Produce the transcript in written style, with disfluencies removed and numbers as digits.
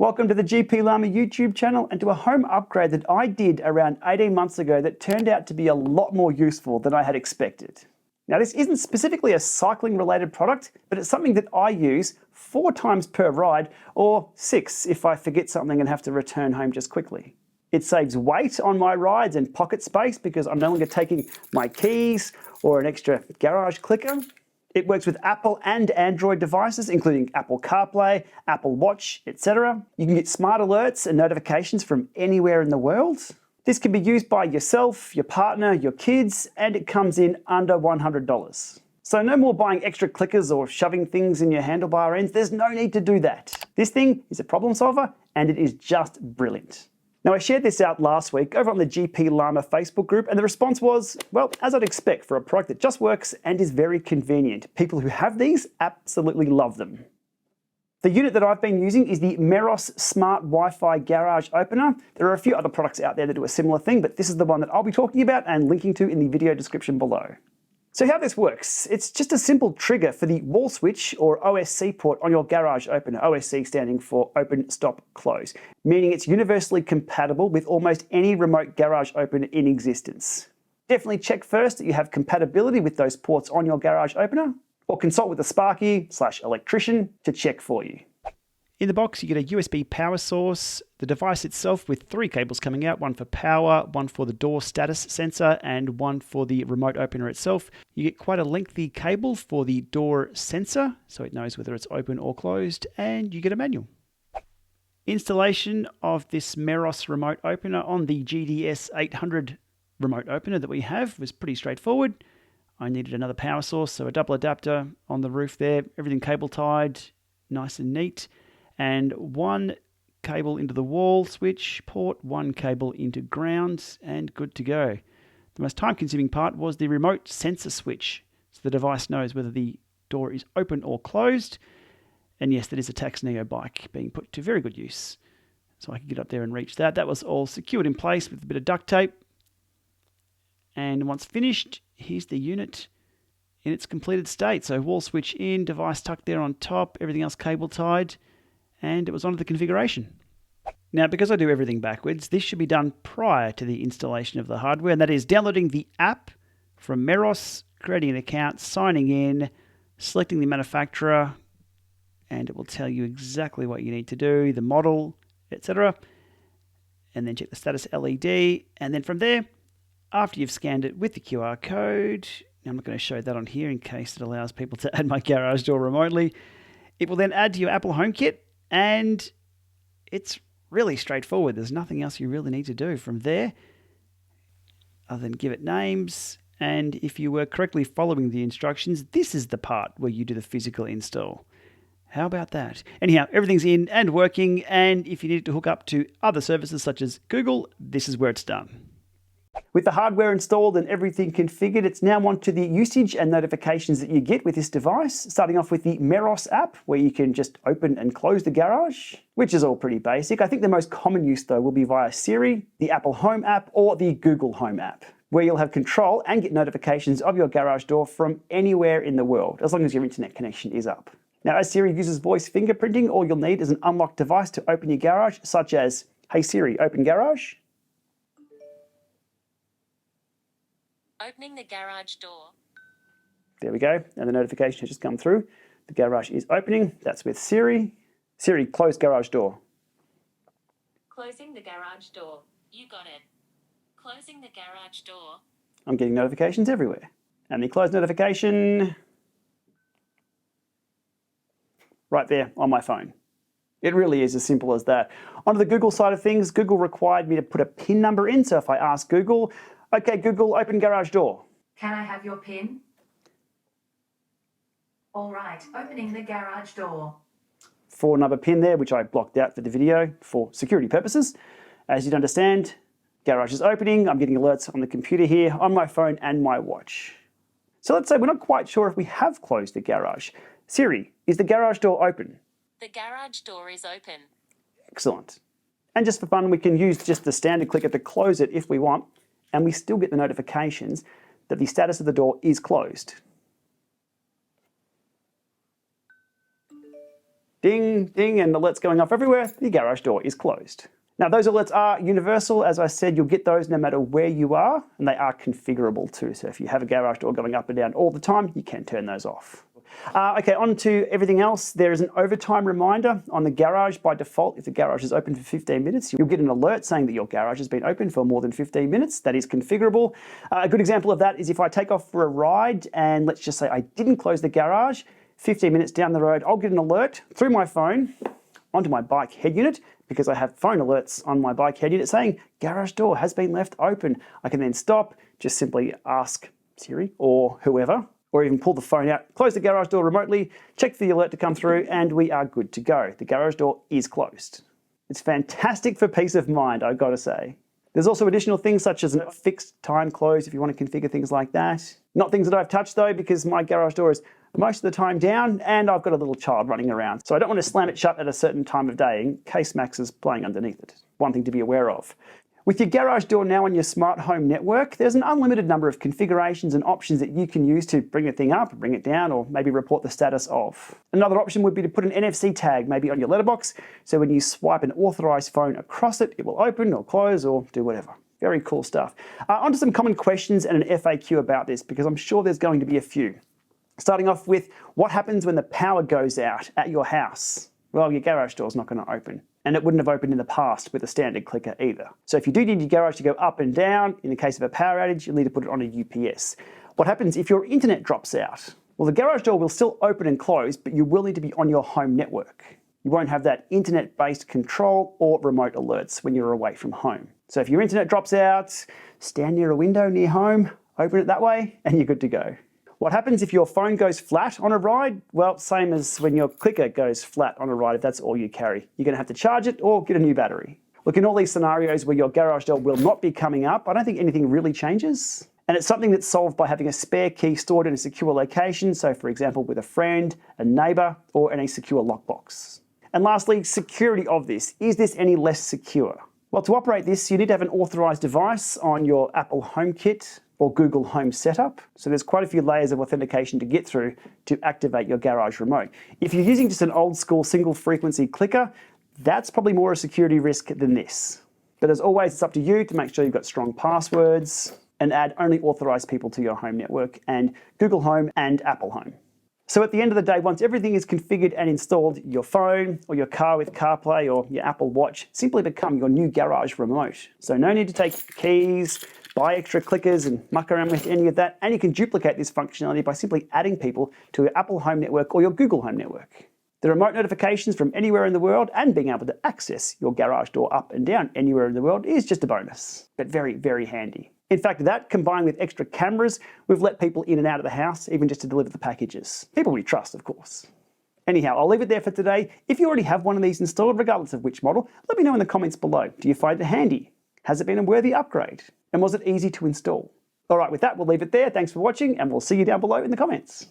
Welcome to the GP Llama YouTube channel and to a home upgrade that I did around 18 months ago that turned out to be a lot more useful than I had expected. Now this isn't specifically a cycling related product, but it's something that I use 4 times per ride, or 6 if I forget something and have to return home just quickly. It saves weight on my rides and pocket space because I'm no longer taking my keys or an extra garage clicker. It works with Apple and Android devices, including Apple CarPlay, Apple Watch, etc. You can get smart alerts and notifications from anywhere in the world. This can be used by yourself, your partner, your kids, and it comes in under $100. So no more buying extra clickers or shoving things in your handlebar ends. There's no need to do that. This thing is a problem solver and it is just brilliant. Now I shared this out last week over on the GP Llama Facebook group and the response was, well, as I'd expect for a product that just works and is very convenient. People who have these absolutely love them. The unit that I've been using is the Meros Smart Wi-Fi Garage Opener. There are a few other products out there that do a similar thing, but this is the one that I'll be talking about and linking to in the video description below. So how this works, it's just a simple trigger for the wall switch or OSC port on your garage opener, OSC standing for Open, Stop, Close, meaning it's universally compatible with almost any remote garage opener in existence. Definitely check first that you have compatibility with those ports on your garage opener, or consult with a Sparky/electrician to check for you. In the box, you get a USB power source, the device itself with 3 cables coming out, one for power, one for the door status sensor, and one for the remote opener itself. You get quite a lengthy cable for the door sensor, so it knows whether it's open or closed, and you get a manual. Installation of this Meros remote opener on the GDS 800 remote opener that we have was pretty straightforward. I needed another power source, so a double adapter on the roof there, everything cable tied, nice and neat. And 1 cable into the wall switch port, 1 cable into ground, and good to go. The most time-consuming part was the remote sensor switch, so the device knows whether the door is open or closed. And yes, that is a Tax Neo bike being put to very good use. So I could get up there and reach that. That was all secured in place with a bit of duct tape. And once finished, here's the unit in its completed state. So wall switch in, device tucked there on top, everything else cable tied. And it was onto the configuration. Now, because I do everything backwards, this should be done prior to the installation of the hardware, and that is downloading the app from Meros, creating an account, signing in, selecting the manufacturer, and it will tell you exactly what you need to do, the model, etc. And then check the status LED, and then from there, after you've scanned it with the QR code, I'm not going to show that on here in case it allows people to add my garage door remotely, it will then add to your Apple HomeKit. And it's really straightforward. There's nothing else you really need to do from there other than give it names. And if you were correctly following the instructions, this is the part where you do the physical install. How about that? Anyhow, everything's in and working. And if you need to hook up to other services such as Google, this is where it's done. With the hardware installed and everything configured, it's now on to the usage and notifications that you get with this device, starting off with the Meros app, where you can just open and close the garage, which is all pretty basic. I think the most common use, though, will be via Siri, the Apple Home app, or the Google Home app, where you'll have control and get notifications of your garage door from anywhere in the world, as long as your internet connection is up. Now, as Siri uses voice fingerprinting, all you'll need is an unlocked device to open your garage, such as, "Hey Siri, open garage." Opening the garage door. There we go, and the notification has just come through. The garage is opening. That's with Siri. Siri, close garage door. Closing the garage door. You got it. Closing the garage door. I'm getting notifications everywhere. And the close notification right there on my phone. It really is as simple as that. Onto the Google side of things, Google required me to put a PIN number in. So if I ask Google, "Okay, Google, open garage door." Can I have your PIN? All right, opening the garage door. 4-number PIN there, which I blocked out for the video for security purposes. As you'd understand, garage is opening. I'm getting alerts on the computer here, on my phone and my watch. So let's say we're not quite sure if we have closed the garage. Siri, is the garage door open? The garage door is open. Excellent. And just for fun, we can use just the standard clicker to close it if we want, and we still get the notifications that the status of the door is closed. ding, ding, and alerts going off everywhere, the garage door is closed. Now those alerts are universal. As I said, you'll get those no matter where you are, and they are configurable too. So if you have a garage door going up and down all the time, you can turn those off. Okay, on to everything else. There is an overtime reminder on the garage by default. If the garage is open for 15 minutes, you'll get an alert saying that your garage has been open for more than 15 minutes. That is configurable. A good example of that is if I take off for a ride and let's just say I didn't close the garage, 15 minutes down the road, I'll get an alert through my phone onto my bike head unit because I have phone alerts on my bike head unit saying garage door has been left open. I can then stop, just simply ask Siri or whoever, or even pull the phone out, close the garage door remotely, check for the alert to come through, and we are good to go. The garage door is closed. It's fantastic for peace of mind, I've got to say. There's also additional things such as a fixed time close if you want to configure things like that. Not things that I've touched though, because my garage door is most of the time down and I've got a little child running around. So I don't want to slam it shut at a certain time of day in case Max is playing underneath it. One thing to be aware of. With your garage door now on your smart home network, there's an unlimited number of configurations and options that you can use to bring a thing up, bring it down, or maybe report the status of. Another option would be to put an NFC tag maybe on your letterbox, so when you swipe an authorized phone across it, it will open or close or do whatever. Very cool stuff. Onto some common questions and an FAQ about this, because I'm sure there's going to be a few. Starting off with, what happens when the power goes out at your house? Well, your garage door's not going to open. And it wouldn't have opened in the past with a standard clicker either. So if you do need your garage to go up and down, in the case of a power outage, you'll need to put it on a UPS. What happens if your internet drops out? Well, the garage door will still open and close, but you will need to be on your home network. You won't have that internet-based control or remote alerts when you're away from home. So if your internet drops out, stand near a window near home, open it that way, and you're good to go. What happens if your phone goes flat on a ride? Well, same as when your clicker goes flat on a ride if that's all you carry. You're going to have to charge it or get a new battery. Look, in all these scenarios where your garage door will not be coming up, I don't think anything really changes. And it's something that's solved by having a spare key stored in a secure location, so for example with a friend, a neighbour, or in a secure lockbox. And lastly, security of this. Is this any less secure? Well, to operate this, you need to have an authorised device on your Apple HomeKit or Google Home setup. So there's quite a few layers of authentication to get through to activate your garage remote. If you're using just an old school single frequency clicker, that's probably more a security risk than this. But as always, it's up to you to make sure you've got strong passwords and add only authorized people to your home network and Google Home and Apple Home. So at the end of the day, once everything is configured and installed, your phone or your car with CarPlay or your Apple Watch simply become your new garage remote. So no need to take keys, buy extra clickers and muck around with any of that. And you can duplicate this functionality by simply adding people to your Apple Home Network or your Google Home Network. The remote notifications from anywhere in the world and being able to access your garage door up and down anywhere in the world is just a bonus, but very, very handy. In fact, that combined with extra cameras, we've let people in and out of the house, even just to deliver the packages. People we trust, of course. Anyhow, I'll leave it there for today. If you already have one of these installed, regardless of which model, let me know in the comments below. Do you find it handy? Has it been a worthy upgrade? And was it easy to install? All right, with that, we'll leave it there. Thanks for watching, and we'll see you down below in the comments.